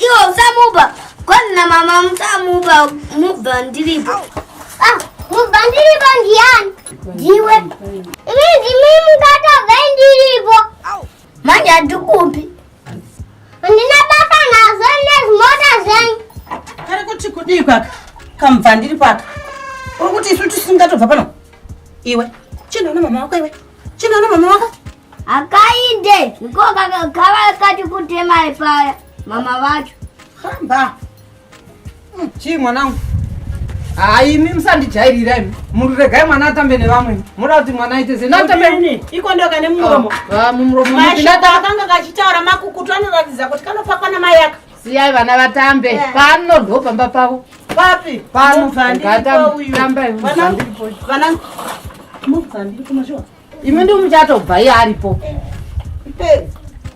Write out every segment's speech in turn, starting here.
Iwo usamuba. Kwanza mama muba ndilipo. Muba ndilipo njiani. Jiwe. Mimi mkata vendilipo. Manja tukupi. Ndina baka na zone mota zen. Kare kuti kudikwa kamvandiri paka. Ukuthi isuthi singatobva pano. Iwe, chino na mama wako iwe. Chino na mama wako. Akainde. Nikoka kawa kati kutema ipaya. Mama wacho. Hamba. Chi mwanangu. Mimi msandijairira imi. Muregai mwana atambe nevamwe. Muda kuti mwana aite zena atambe. Iko ndo kane mumuromo. Mumuromo. Mashata kanga kachitaura makukutu anoratidza kuti kanofakwa namai aka. Siyai vana vatambe. Pano ndo pamba pavo. Papi? Pano Muvhandiripo uyu. Muvhandiripo. Vana muvhandiripo mashuwa. Imi ndi muchatobva iye aripo.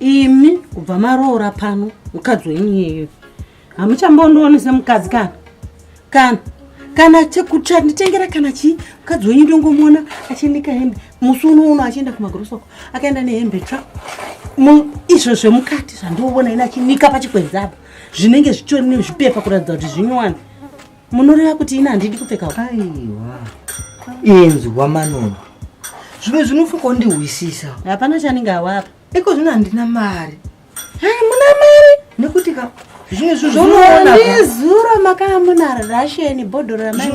Imi kubva maroora pano mukadzi wenyu hamuchambondionese mukadzi kana chekuti nditengera kana chi mukadzi wenyu ndongomuona achinika hembe musi uno achienda kumagorosoko akaenda nehembe tsva izvo zvemukati zvandoona ina achinika pachikwenzi apa zvinenge zvitori nezvipepa kuratidza kuti zvinyuwani munoreva kuti ina handidi kupfekawo. Aiwa enzwa manono zvimwe zvinofuka kundihwisisa hapana chanenge awapa iko zvino handina mari. Muna mari nekuti zvimwe zvonoona ndizura makanga muna Russian bhodhoro ramai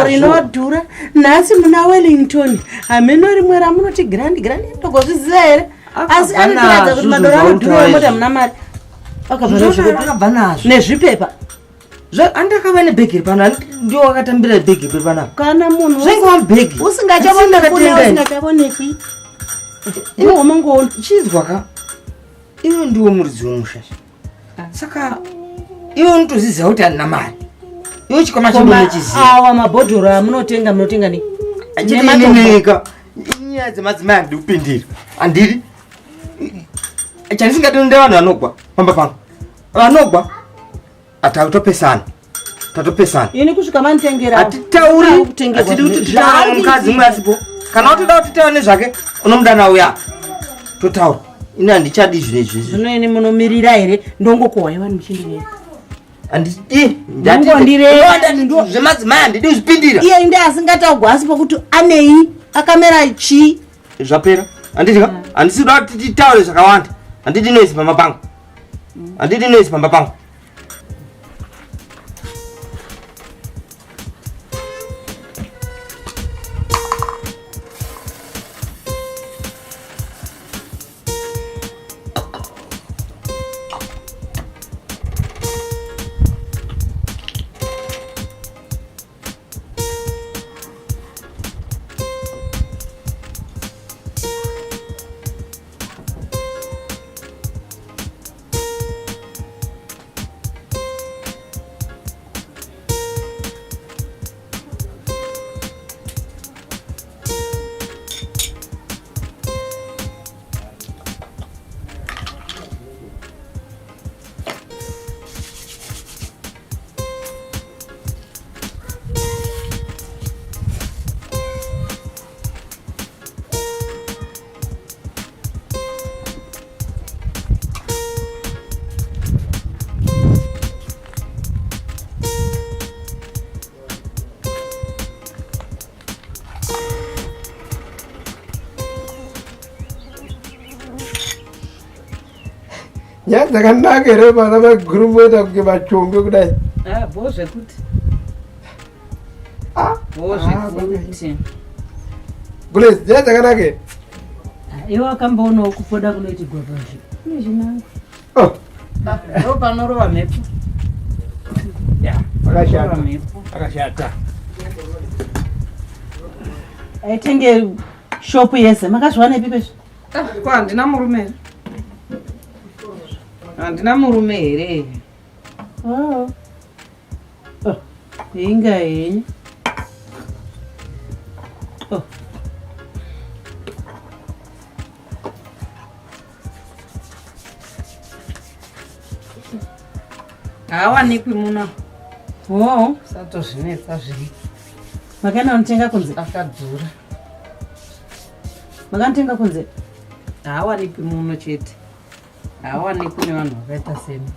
rinodhura nhasi muna Wellington hameno rimwe ramunoti grand ndogozviziva here asi anotiradza kuti madhoro anodhura mota muna mari akabva nazvo nezvipepa andakava nebhegi pano ndio wakatambira bhegi pano kana munhu zvaingova bhegi usingachavonekwi iwo mangoona chizwa ka iwe ndiwo muridzi womushasha saka iwe unotoziziva kuti handina mari iwe chikwama chemunochiziva awa mabhodhoro amunotenga ni chineeka nyaya dzemadzimai handidi kupindira handiri chandisingadi nde vanhu vanogwa pamba pangu vanogwa tatopesana ini kusvika manitengera hatitauri hatidi kuti titaura mukadzi mwe asipo kana utoda kuti taura nezvake unomuda nauya totaura ini handichadi zvinezvi zvino ini munomirira here ndongokuhwaiwa nemuchindirei zvemadzimai handidi kuzvipindira iye inde asingatagwa asi pokuti anei akamera chii zvapera handidika handisi kuda kuti titaure zvakawanda handidi noisi pamba pangu Ya dzakanaka here vana vagurumota kuti vachombe kudai bozvekuti Grace ya dzakanaka iwe wakamboonawo kupoda kunoitirwa pazvi kune chinango ndo panorova mhepo akashata aitenge shopu yese makazviwanepi pezvo ko handina murume here inga henyu haawanikwi muno satozvinetsa zviri makaenda kunotenga kunze akadhura makanotenga kunze haawanikwi muno chete haawanikwi nevanhu vakaita semi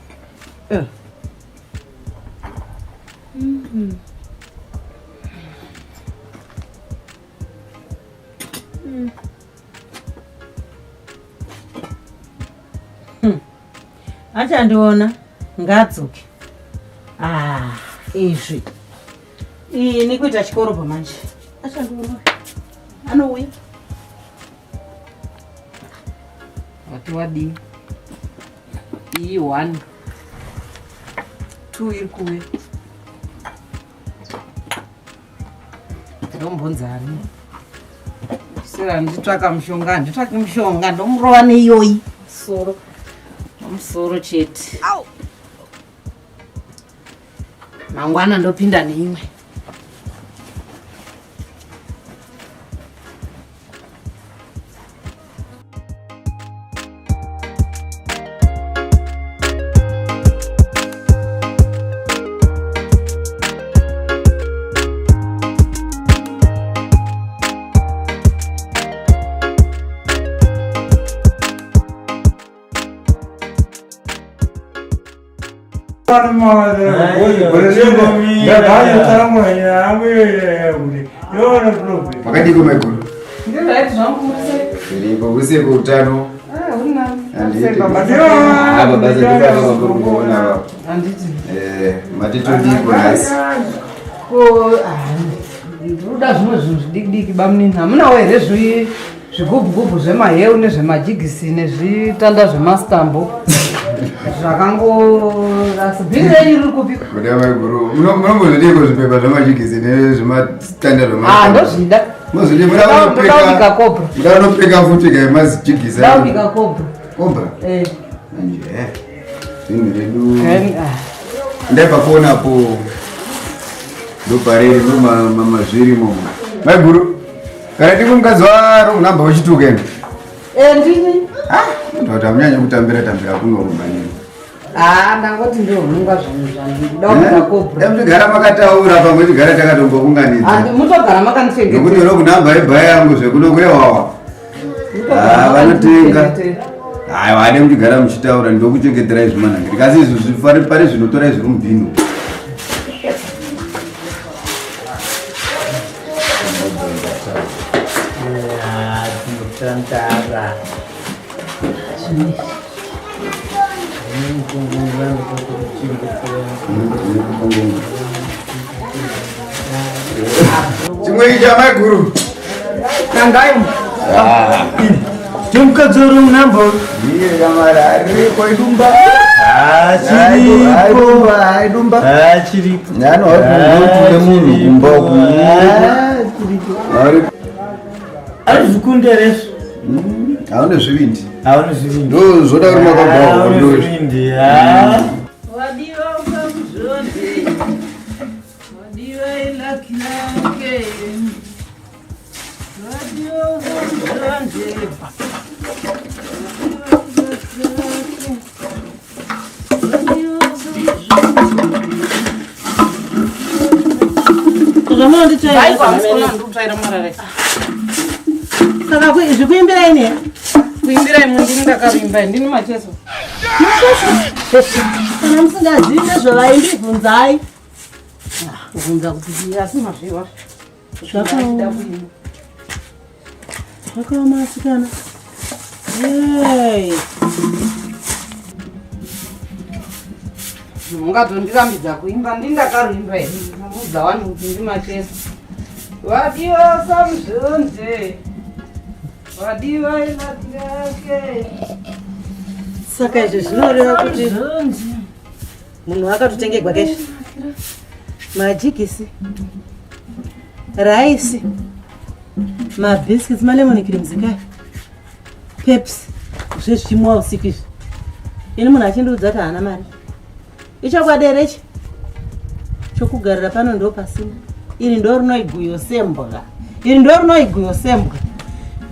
Achandiona ngadzoke. Izvi ini kuita chikoro pamanje. Achandiona anouya wati wadi iyi 1 2 iri kuuya ndombonzani sera nditsvaka mushonga ndomurova neiyoyi musoro chete mangwana ndopinda neimwe. Makadiko Michael. Nilipo usiku utano. Matito ndiko nasi. Ruda zvimwe zvinhu zvidiki bamnini hamunawo here zvigubhugubhu zvemaheu nezvemajigisi nezvitanda zvemastambo zvakangorasi bhiri renyu riri kupika kuda maiguru munombozvidiko zvipepa zvamajigisi nezvematanda ndozvida zvemazvida kobra muda unopfeka futi kaemazijigisi ndaubika kobra kobra anje zvinhu redu ndabva kuonapo ndopareri nomamazvirimo maiguru kana ndiko mukadzi waro kunamba wechituka ende ndini kuti hamunyanya kutambira kunorumba nini ndangoti ndihununga zvinhu zvandiri ndaubika kobra muchigara makataura pamwe tigara takatombokunganidza mutogara makandichengetera nokuti unokunamba ibhaya yangu zvekunokurewawa vanotenga vade muchigara muchitaura ndokuchengeterai zvimanangiri kasi izvi pari zvinotorai zviri mubhino Tantara. chimwe icha maiguru kangai Tumkadzoro mnambo. iye kamara ariko idumba Chiripo. Chiripo. nano watunotuke munhu kumba uku Azvikundereso. haune zvivindi Hauna zvivindi. ndo zvoda kuti makabva Hauna zvivindi. wadiwa ukamuzvonde wadiwa ilakilake wadiwa ukamuzvonde Saka zvikuimbira ine kuimbira imwe ndini ndakarimba ndini macheso kana musingazivi nezvavaindibvunzai kubvunza kuti asi mazviwa zvakaoma asikana mungatondirambidza kuimba ndini ndakarimba here mudza wangu kuti ndi macheso wadiwa samuzvonze wadiwa ilati yake saka izvi zvinoreva kuti munhu akatotengerwa keshe majigisi raisi mabhiskits malemon creams kaya pepsi zvezvichimwa usiku izvi ini munhu achindiudza kuti haana mari ichakwaderechi chokugarira pano ndo pasina iri ndo rinoiguyo sembwa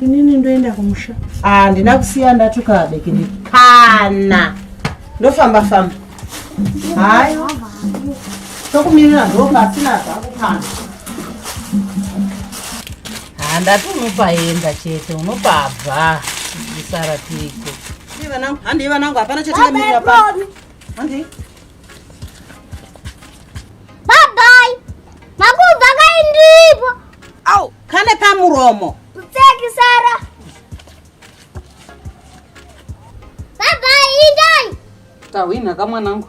inini ndoenda kumusha handina kusiya ndatuka bekiri kana ndofamba famba hayi tokumirira ndo pasina zvakukana handati unopaenda chete unopabva isara tiko handi vanangu hapana chatinamirira pa handi muromo. Useki Sara. Baba indai. Tawina kama mwanangu.